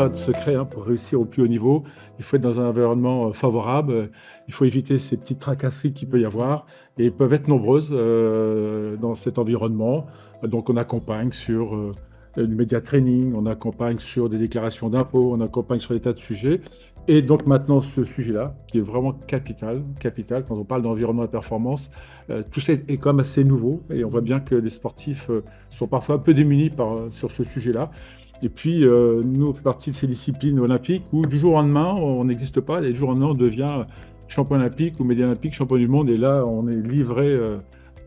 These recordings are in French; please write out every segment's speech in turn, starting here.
pas de secret hein, pour réussir au plus haut niveau. Il faut être dans un environnement favorable. Il faut éviter ces petites tracasseries qu'il peut y avoir. Et elles peuvent être nombreuses dans cet environnement. Donc on accompagne sur du média training, on accompagne sur des déclarations d'impôts, on accompagne sur des tas de sujets. Et donc maintenant, ce sujet-là, qui est vraiment capital, quand on parle d'environnement et performance, tout ça est quand même assez nouveau. Et on voit bien que les sportifs sont parfois un peu démunis sur ce sujet-là. Et puis, nous, on fait partie de ces disciplines olympiques où du jour au lendemain, on n'existe pas. Et du jour au lendemain, on devient champion olympique ou média olympique, champion du monde. Et là, on est livré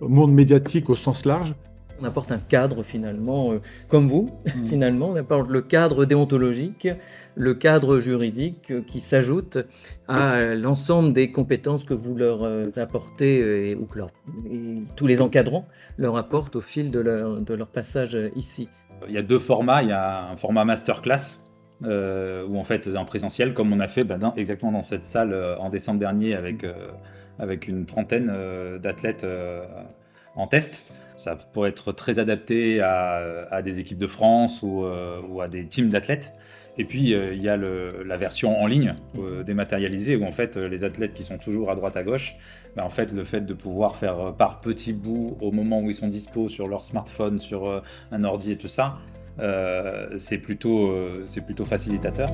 au monde médiatique au sens large. On apporte un cadre finalement, comme vous, finalement, on apporte le cadre déontologique, le cadre juridique qui s'ajoute à l'ensemble des compétences que vous leur apportez ou que tous les encadrants leur apportent au fil de leur passage ici. Il y a deux formats, il y a un format masterclass où en fait en présentiel, comme on a fait exactement dans cette salle en décembre dernier avec une trentaine d'athlètes en test. Ça pourrait être très adapté à des équipes de France ou à des teams d'athlètes. Et puis, il y a la version en ligne dématérialisée où en fait, les athlètes qui sont toujours à droite à gauche, en fait, le fait de pouvoir faire par petits bouts au moment où ils sont dispo sur leur smartphone, sur un ordi et tout ça, c'est plutôt facilitateur.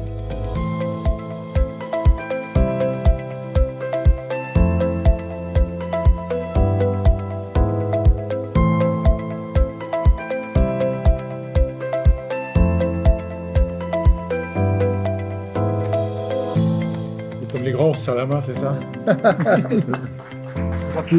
Comme les grands, on se serre la main, c'est ça? Merci.